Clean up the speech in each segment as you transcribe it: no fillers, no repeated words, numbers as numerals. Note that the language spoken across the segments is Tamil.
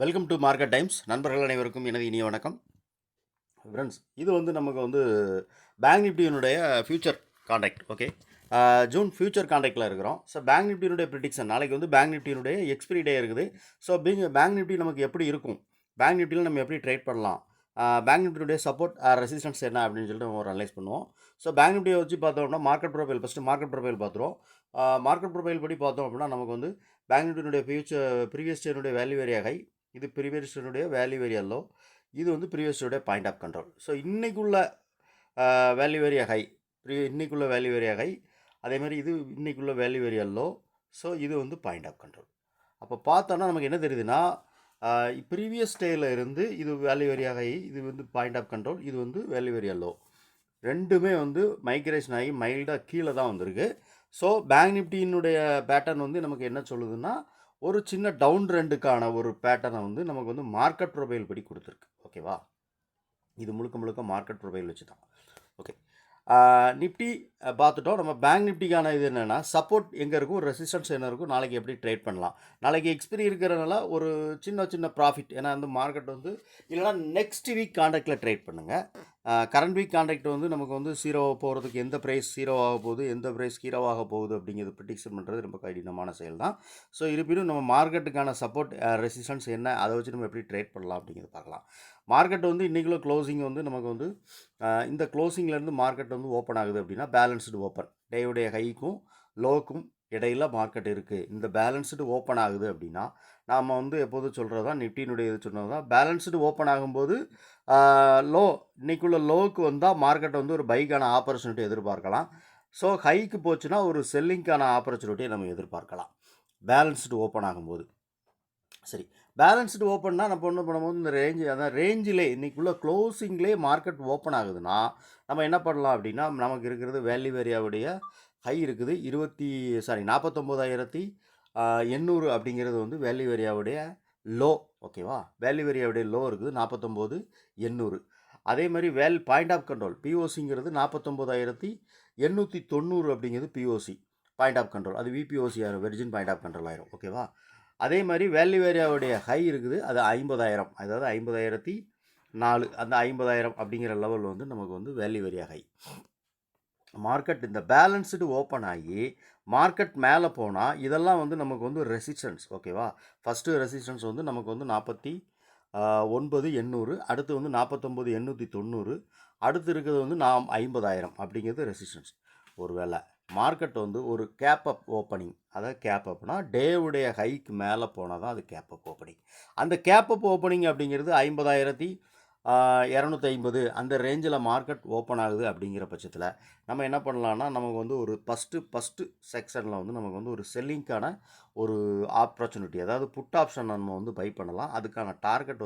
Welcome to market times. நண்பர்கள் அனைவருக்கும் எனது இனிய வணக்கம். ஃப்ரெண்ட்ஸ், இது நமக்கு பேங்க் நிஃப்டியினுடைய future contract. Okay, June future கான்ட்ராக்டில் இருக்கிறோம். ஸோ பேங்க் நிஃப்டியினுடைய ப்ரிடிக்ஷன் நாளைக்கு பேங்க் நிஃப்டியினுடைய எக்ஸ்பிரி டே இருக்குது. ஸோ பேங்க் நிஃப்டி நமக்கு எப்படி இருக்கும், பேங்க் நிஃப்டியில் நம்ம எப்படி ட்ரேட் பண்ணலாம், பேங்க் நிஃப்டியுடைய சப்போர்ட் ரெசிஸ்டன்ஸ் என்ன அப்படின்னு சொல்லிட்டு நம்ம ஒரு அனலைஸ் பண்ணுவோம். ஸோ பேங்க் நிஃப்டியை வச்சு பார்த்தோம்னா market profile first market profile பார்த்துருவோம். மார்க்கெட் ப்ரொஃபைல் படி பார்த்தோம் அப்படின்னா நமக்கு பேங்க் நிஃப்டியினுடைய ப்ரீவியஸ் டேனுடைய வேல்யூ ஏரியா ஹை, இது ப்ரீவியஸ் டேனுடைய வேல்யூ ஏரியா லோ, இது ப்ரீவியஸ் டேனுடைய பாயிண்ட் ஆஃப் கண்ட்ரோல். ஸோ இன்றைக்குள்ள வேல்யூ ஏரியா ஹை, இன்றைக்குள்ள வேல்யூ ஏரியா ஹை, அதேமாதிரி இது இன்றைக்குள்ள வேல்யூ ஏரியா லோ. ஸோ இது பாயிண்ட் ஆஃப் கண்ட்ரோல். அப்போ பார்த்தோன்னா நமக்கு என்ன தெரியுதுன்னா, ப்ரீவியஸ் டேயில் இருந்து இது வேல்யூ ஏரியா ஹை, இது பாயிண்ட் ஆஃப் கண்ட்ரோல், இது வேல்யூ ஏரியா லோ, ரெண்டுமே மைக்ரேஷன் ஆகி மைல்டாக கீழே தான் வந்திருக்கு. ஸோ பேங்க் நிஃப்டியினுடைய பேட்டர்ன் நமக்கு என்ன சொல்லுதுன்னா, ஒரு சின்ன டவுன் ட்ரெண்டுக்கான ஒரு பேட்டர்னை நமக்கு மார்க்கெட் ப்ரொஃபைல் படி கொடுத்துருக்கு. ஓகேவா, இது முழுக்க முழுக்க மார்க்கெட் ப்ரொஃபைல் வச்சு தான். ஓகே, நிஃப்டி பார்த்துட்டோம். நம்ம பேங்க் நிஃப்டிக்கான இது என்னென்னா, சப்போர்ட் எங்கே இருக்கும், ரெசிஸ்டன்ஸ் என்ன இருக்கும், நாளைக்கு எப்படி ட்ரேட் பண்ணலாம், நாளைக்கு எக்ஸ்பிரி இருக்கிறனால ஒரு சின்ன ப்ராஃபிட், ஏன்னா மார்க்கெட் இல்லைனா நெக்ஸ்ட் வீக் கான்ட்ராக்டில் ட்ரேட் பண்ணுங்கள். கரண்ட் வீக் கான்ட்ராக்ட் நமக்கு ஜீரோ போகிறதுக்கு எந்த ப்ரைஸ் ஜீரோ ஆக போகுது, எந்த ப்ரைஸ் ஹீரோவாக போகுது அப்படிங்கிறது ப்ரிடிக்ஷன் பண்ணுறது ரொம்ப கடினமான செயல் தான். ஸோ இருப்பினும் நம்ம மார்க்கெட்டுக்கான சப்போர்ட் ரெசிஸ்டன்ஸ் என்ன, அதை வச்சு நம்ம எப்படி ட்ரேட் பண்ணலாம் அப்படிங்கிறது பார்க்கலாம். மார்க்கெட் இன்றைக்குள்ள க்ளோசிங் நமக்கு இந்த க்ளோசிங்லேருந்து மார்க்கெட் ஓப்பன் ஆகுது அப்படின்னா பேலன்ஸ்டு ஓப்பன், டேயுடைய ஹைக்கும் லோக்கும் இடையில் மார்க்கெட் இருக்குது. இந்த பேலன்ஸ்டு ஓப்பன் ஆகுது அப்படின்னா நாம் எப்போதும் சொல்கிறது தான், நிஃப்டியினுடைய இது சொன்னது தான், பேலன்ஸ்டு ஓப்பன் ஆகும்போது லோ இன்றைக்குள்ள லோவுக்கு வந்தால் மார்க்கெட் ஒரு பைக்கான ஆப்பர்ச்சுனிட்டி எதிர்பார்க்கலாம். ஸோ ஹைக்கு போச்சுன்னா ஒரு செல்லிங்க்கான ஆப்பர்ச்சுனிட்டியை நம்ம எதிர்பார்க்கலாம் பேலன்ஸ்டு ஓப்பன் ஆகும்போது. சரி, பேலன்ஸ்டு ஓப்பன்னா நம்ம ஒன்று பண்ணும்போது இந்த ரேஞ்சிலே இன்றைக்குள்ள க்ளோசிங்லேயே மார்க்கெட் ஓப்பன் ஆகுதுன்னா நம்ம என்ன பண்ணலாம் அப்படின்னா, நமக்கு இருக்கிறது வேல்யூ ஏரியாவுடைய ஹை இருக்குது 49,800 அப்படிங்கிறது வேல்யூ ஏரியாவுடைய லோ. ஓகேவா, வேல்யூ ஏரியாவுடைய லோ இருக்குது 49,800. அதே மாதிரி பாயிண்ட் ஆஃப் கண்ட்ரோல் பிஓசிங்கிறது 49,890 அப்படிங்கிறது பிஓசி பாயிண்ட் ஆஃப் கண்ட்ரோல், அது விபிஓசி ஆயிரும், வெர்ஜின் பாயிண்ட் ஆஃப் கண்ட்ரோல் ஆயிரும். ஓகேவா, அதே மாதிரி வேல்யூ ஏரியாவுடைய ஹை இருக்குது, அது 50,000, அதாவது 50,004, அந்த 50,000 அப்படிங்கிற லெவல் நமக்கு வேல்யூ ஏரியா ஹை. மார்க்கெட் இந்த பேலன்ஸ்டு ஓப்பன் ஆகி மார்க்கெட் மேலே போனால் இதெல்லாம் நமக்கு ரெசிஸ்டன்ஸ். ஓகேவா, ஃபஸ்ட்டு ரெசிஸ்டன்ஸ் நமக்கு 49,800, அடுத்து 49,890, அடுத்து இருக்கிறது 50,000 அப்படிங்கிறது ரெசிஸ்டன்ஸ். ஒருவேளை மார்க்கெட் ஒரு கேப் அப் ஓப்பனிங், அதாவது கேப் அப்னா டேவுடைய ஹைக்கு மேலே போனால் தான் அது கேப் அப் ஓப்பனிங். அந்த கேப் அப் ஓப்பனிங் அப்படிங்கிறது 50,250 அந்த ரேஞ்சில் மார்க்கெட் ஓப்பன் ஆகுது. அப்படிங்கிற பட்சத்தில் நம்ம என்ன பண்ணலான்னா, நமக்கு ஒரு ஃபஸ்ட்டு செக்ஷனில் நமக்கு ஒரு செல்லிங்க்கான ஒரு ஆப்பர்ச்சுனிட்டி, அதாவது புட் ஆப்ஷன் நம்ம பை பண்ணலாம். அதுக்கான டார்கெட்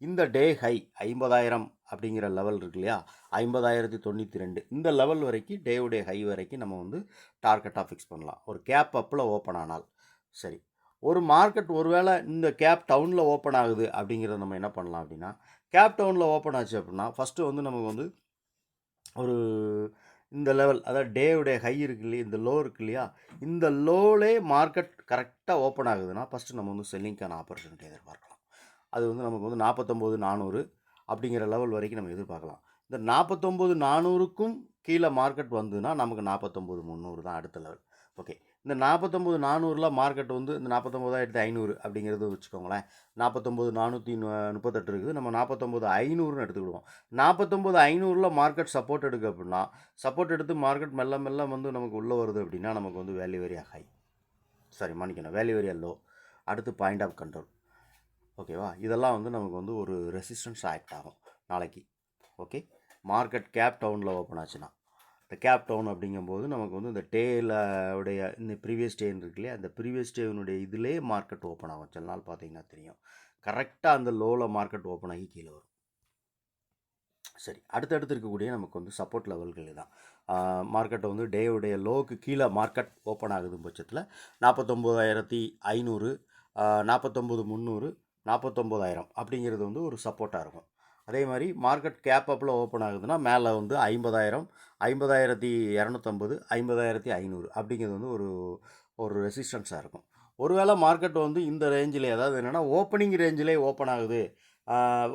இந்த டே ஹை 50,000 அப்படிங்கிற லெவல் இருக்கு இல்லையா, 50,092, இந்த லெவல் வரைக்கும் டேவுடைய ஹை வரைக்கும் நம்ம டார்கெட்டாக ஃபிக்ஸ் பண்ணலாம் ஒரு கேப் அப்பில் ஓப்பன் ஆனால். சரி, ஒரு மார்க்கெட் ஒருவேளை இந்த கேப் டவுனில் ஓப்பன் ஆகுது அப்படிங்கிறத நம்ம என்ன பண்ணலாம் அப்படின்னா, கேப் டவுனில் ஓப்பன் ஆச்சு அப்படின்னா ஃபஸ்ட்டு நமக்கு ஒரு இந்த லெவல், அதாவது டேவுடைய ஹை இருக்கு இல்லையா, இந்த லோ இருக்கு இல்லையா, இந்த லோலே மார்க்கெட் கரெக்டாக ஓப்பன் ஆகுதுன்னா ஃபஸ்ட்டு நம்ம செல்லிங்க்கான ஆப்பர்ச்சுனிட்டி எதிர்பார்க்கலாம். அது நமக்கு 49,400 அப்படிங்கிற லெவல் வரைக்கும் நம்ம எதிர்பார்க்கலாம். இந்த 49,400க்கும் கீழே மார்க்கெட் வந்ததுன்னா நமக்கு 49,300 தான் அடுத்த லெவல். ஓகே, இந்த 49,400ல் மார்க்கெட் இந்த 49,500 அப்படிங்கிறது வச்சுக்கோங்களேன். 49,438 இருக்குது, நம்ம 49,500ன்னு எடுத்துக்கிடுவோம். 49,500ல் மார்க்கெட் சப்போர்ட் எடுக்க அப்படின்னா, சப்போர்ட் எடுத்து மார்க்கெட் மெல்ல மெல்ல நமக்கு உள்ளே வருது அப்படின்னா நமக்கு வேல்யூ ஏரியா ஹை, சாரி மன்னிக்கணும், வேல்யூ ஏரியா லோ, அடுத்து பாயிண்ட் ஆஃப் கண்ட்ரோல். ஓகேவா, இதெல்லாம் நமக்கு ஒரு ரெசிஸ்டன்ஸ் ஆக்ட் ஆகும் நாளைக்கு. ஓகே, மார்க்கெட் கேப் டவுனில் ஓப்பன் ஆச்சுன்னா, இந்த கேப் டவுன் அப்படிங்கும்போது நமக்கு இந்த டேல உடைய இந்த ப்ரீவியஸ் டேன்னு இருக்கு இல்லையா, அந்த ப்ரீவியஸ் டேனுடைய இதிலே மார்க்கெட் ஓப்பன் ஆகும். சில நாள் பார்த்தீங்கன்னா தெரியும், கரெக்டாக அந்த லோவில் மார்க்கெட் ஓப்பன் ஆகி கீழே வரும். சரி, அடுத்தடுத்து இருக்கக்கூடிய நமக்கு சப்போர்ட் லெவல்கள் தான். மார்க்கெட்டை டேவுடைய லோவுக்கு கீழே மார்க்கெட் ஓப்பன் ஆகுது பட்சத்தில் 49,500, 49,300, 49,000 அப்படிங்கிறது ஒரு சப்போர்ட்டாக இருக்கும். அதே மாதிரி மார்க்கெட் கேப் அப்பில் ஓப்பன் ஆகுதுன்னா மேலே 50,000, 50,250, 50,500 அப்படிங்கிறது ஒரு ரெசிஸ்டன்ஸாக இருக்கும். ஒருவேளை மார்க்கெட் வந்து இந்த ரேஞ்சிலே, அதாவது என்னென்னா ஓப்பனிங் ரேஞ்சிலே ஓப்பன் ஆகுது,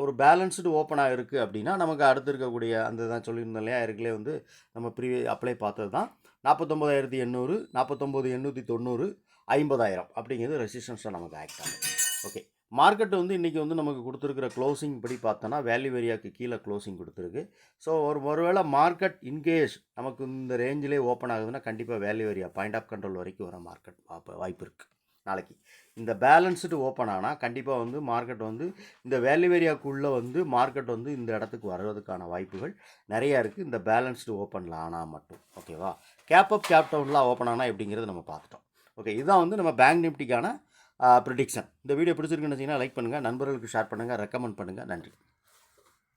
ஒரு பேலன்ஸ்டு ஓப்பனாக இருக்குது அப்படின்னா, நமக்கு அடுத்து இருக்கக்கூடிய அந்த தான் சொல்லியிருந்தோம் இல்லையா, ஏற்கனவே வந்து நம்ம அப்ளை பார்த்தது தான் 49,800, 49,890, 50,000 அப்படிங்கிறது ரெசிஸ்டன்ஸாக நமக்கு ஆக்ட் ஆகும். ஓகே, மார்க்கெட் வந்து இன்றைக்கி வந்து நமக்கு கொடுத்துருக்கிற க்ளோசிங் படி பார்த்தோன்னா வேல்யூ ஏரியாவுக்கு கீழே க்ளோசிங் கொடுத்துருக்கு. ஸோ ஒருவேளை மார்க்கெட் இன்கேஸ் நமக்கு இந்த ரேஞ்சிலே ஓப்பன் ஆகுதுன்னா கண்டிப்பாக value area point of control வரைக்கும் வர மார்க்கெட் வாய்ப்பு இருக்குது. நாளைக்கு இந்த பேலன்ஸ்டு ஓப்பன் ஆனால் கண்டிப்பாக வந்து மார்க்கெட் வந்து இந்த வேல்யூ ஏரியாவுக்குள்ளே வந்து மார்க்கெட் வந்து இந்த இடத்துக்கு வர்றதுக்கான வாய்ப்புகள் நிறையா இருக்குது, இந்த பேலன்ஸ்டு ஓப்பனில் ஆனால் மட்டும். ஓகேவா, கேப் அப் கேப் டவுன்லாம் ஓப்பன் ஆனால் எப்படிங்கிறது நம்ம பார்த்துட்டோம். ஓகே, இதுதான் வந்து நம்ம பேங்க் நிஃப்டிக்கான ப்ரிடிக்ஷன். இந்த வீடியோ பிடிச்சிருக்குன்னு வச்சிங்கன்னா லைக் பண்ணுங்கள், நண்பர்களுக்கு ஷேர் பண்ணுங்கள், ரெக்கமெண்ட் பண்ணுங்கள். நன்றி.